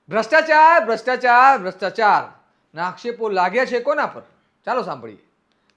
ભ્રષ્ટાચાર ભ્રષ્ટાચાર ભ્રષ્ટાચાર ના આક્ષેપો લાગ્યા છે કોના પર? ચાલો સાંભળીએ.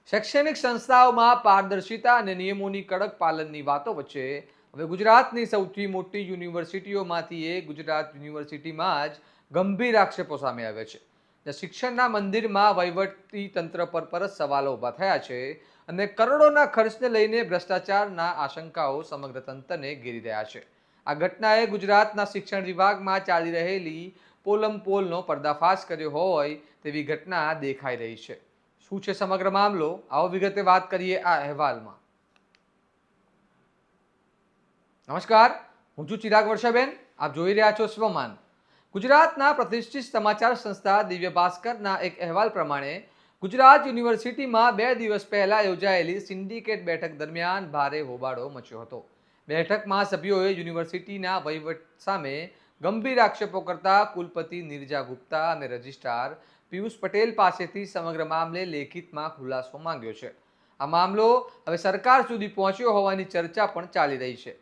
શૈક્ષણિક સંસ્થાઓમાં પારદર્શિતા અને નિયમોની કડક પાલનની વાતો વચ્ચે હવે ગુજરાતની સૌથી મોટી યુનિવર્સિટીઓમાંથી એક ગુજરાત યુનિવર્સિટીમાં જ ગંભીર આક્ષેપો સામે આવ્યા છે. જ્યાં શિક્ષણના મંદિરમાં વહીવટી તંત્ર પર જ સવાલો ઊભા થયા છે અને કરોડોના ખર્ચને લઈને ભ્રષ્ટાચારના આશંકાઓ સમગ્ર તંત્રને ઘેરી રહ્યા છે. આ ઘટનાએ ગુજરાતના શિક્ષણ વિભાગમાં ચાલી રહેલી પોલમપોલનો પર્દાફાશ કર્યો હોય તેવી ઘટના દેખાઈ રહી છે. શું છે સમગ્ર મામલો? આવો વિગતે વાત કરીએ આ અહેવાલમાં. નમસ્કાર, હું છું ચિરાગ વર્ષાબેન. આપ જોઈ રહ્યા છો સ્વમાન. ગુજરાતના પ્રતિષ્ઠિત સમાચાર સંસ્થા દિવ્ય ભાસ્કરના એક અહેવાલ પ્રમાણે ગુજરાત યુનિવર્સિટીમાં 2 દિવસ પહેલા યોજાયેલી સિન્ડિકેટ બેઠક દરમિયાન ભારે હોબાળો મચ્યો હતો. બેઠકમાં સભ્યોએ યુનિવર્સિટીના વહીવટ સામે ગંભીર આક્ષેપો કરતા કુલપતિ નિર્જા ગુપ્તા અને રજિસ્ટ્રાર પિયુષ પટેલ પાસેથી સમગ્ર મામલે લેખિતમાં ખુલાસો માંગ્યો છે. આ મામલો હવે સરકાર સુધી પહોંચ્યો હોવાની ચર્ચા પણ ચાલી રહી છે.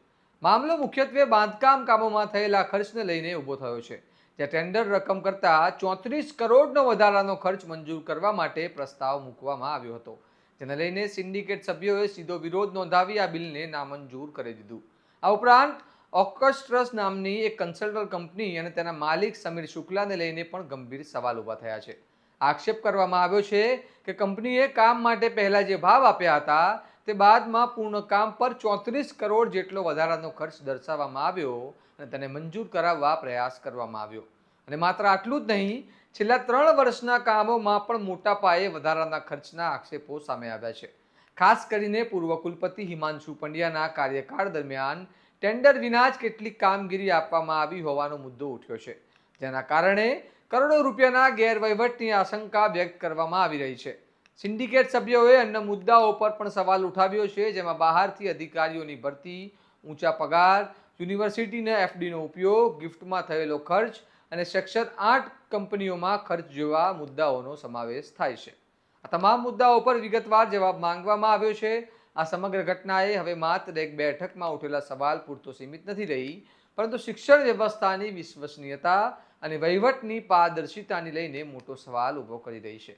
મામલો મુખ્યત્વે બાંધકામ કામોમાં થયેલા ખર્ચને લઈને ઊભો થયો છે, જ્યાં ટેન્ડર રકમ કરતાં 34 કરોડનો વધારાનો ખર્ચ મંજૂર કરવા માટે પ્રસ્તાવ મૂકવામાં આવ્યો હતો, જેને લઈને સિન્ડિકેટ સભ્યોએ સીધો વિરોધ નોંધાવી આ બિલને નામંજૂર કરી દીધું. આ ઉપરાંત ઓર્કેસ્ટ્રસ નામની એક કન્સલ્ટન્ટ કંપની અને તેના માલિક સમીર શુક્લાને લઈને પણ ગંભીર સવાલ ઊભા થયા છે. આક્ષેપ કરવામાં આવ્યો છે કે કંપનીએ કામ માટે પહેલા જે ભાવ આપ્યા હતા તે બાદમાં પૂર્ણ કામ પર 34 કરોડ જેટલો વધારાનો ખર્ચ દર્શાવવામાં આવ્યો અને તેને મંજૂર કરાવવા પ્રયાસ કરવામાં આવ્યો. અને માત્ર આટલું જ નહીં, છેલ્લા 3 વર્ષના કામોમાં પણ મોટા પાયે વધારાના ખર્ચના આક્ષેપો સામે આવ્યા છે. ખાસ કરીને પૂર્વ કુલપતિ હિમાંશુ પંડ્યાના કાર્યકાળ દરમિયાન ટેન્ડર વિના જ કેટલીક કામગીરી આપવામાં આવી હોવાનો મુદ્દો ઉઠ્યો છે, જેના કારણે કરોડો રૂપિયાના ગેરવહીવટની આશંકા વ્યક્ત કરવામાં આવી રહી છે. સિન્ડિકેટ સભ્યોએ અન્ય મુદ્દાઓ પર પણ સવાલ ઉઠાવ્યો છે, જેમાં બહારથી અધિકારીઓની ભરતી, ઊંચા પગાર, યુનિવર્સિટીના એફડીનો ઉપયોગ, ગિફ્ટમાં થયેલો ખર્ચ અને સેક્શન 8 કંપનીઓમાં ખર્ચ જેવા મુદ્દાઓનો સમાવેશ થાય છે. આ તમામ મુદ્દાઓ પર વિગતવાર જવાબ માંગવામાં આવ્યો છે. આ સમગ્ર ઘટનાએ હવે માત્ર એક બેઠકમાં ઉઠેલા સવાલ પૂરતો સીમિત નથી રહી, પરંતુ શિક્ષણ વ્યવસ્થાની વિશ્વસનીયતા અને વહીવટની પારદર્શિતાને લઈને મોટો સવાલ ઊભો કરી રહી છે.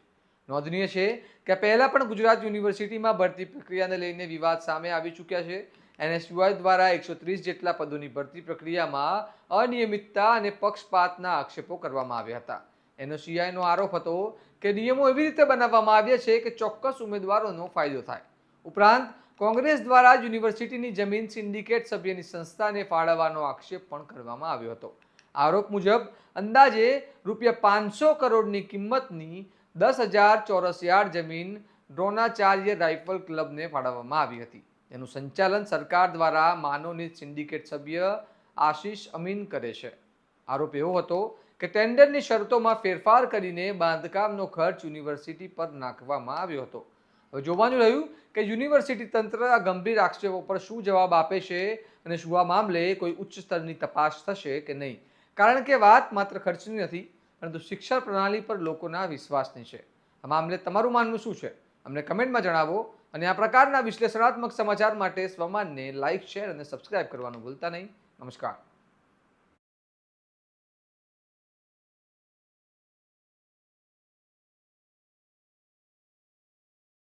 નોંધનીય છે કે પહેલા પણ ગુજરાત યુનિવર્સિટીમાં ભરતી પ્રક્રિયાને લઈને વિવાદ સામે આવી ચૂક્યા છે. એનએસયુઆઈ દ્વારા 130 જેટલા પદોની ભરતી પ્રક્રિયામાં અનિયમિતતા અને પક્ષપાતના આક્ષેપો કરવામાં આવ્યા હતા. એનએસયુઆઈનો આરોપ હતો કે નિયમો એવી રીતે બનાવવામાં આવ્યા છે કે ચોક્કસ ઉમેદવારોનો ફાયદો થાય. ઉપરાંત કોંગ્રેસ દ્વારા યુનિવર્સિટીની જમીન સિન્ડિકેટ સભ્યની સંસ્થાને ફાળવવાનો આક્ષેપ પણ કરવામાં આવ્યો હતો. આરોપ મુજબ અંદાજે ₹500 કરોડની કિંમતની 10,000 ચોરસ યાર્ડ જમીન દ્રોણાચાર્ય રાઇફલ ક્લબને ફાળવવામાં આવી હતી, જેનું સંચાલન સરકાર દ્વારા માનોનીત સિન્ડિકેટ સભ્ય આશિષ અમીન કરે છે. આરોપ એવો હતો કે ટેન્ડરની શરતોમાં ફેરફાર કરીને બાંધકામનો ખર્ચ યુનિવર્સિટી પર નાખવામાં આવ્યો હતો. હવે જોવાનું રહ્યું કે યુનિવર્સિટી તંત્ર આ ગંભીર આક્ષેપો પર શું જવાબ આપે છે અને શું આ મામલે કોઈ ઉચ્ચ સ્તરની તપાસ થશે કે નહીં. કારણ કે વાત માત્ર ખર્ચની નથી, પરંતુ શિક્ષણ પ્રણાલી પર લોકોના વિશ્વાસની છે. આ મામલે તમારું માનવું શું છે? અમને કમેન્ટમાં જણાવો. અને આ પ્રકારના વિશ્લેષણાત્મક સમાચાર માટે સ્વમાનને લાઇક, શેર અને સબસ્ક્રાઇબ કરવાનું ભૂલતા નહીં. નમસ્કાર.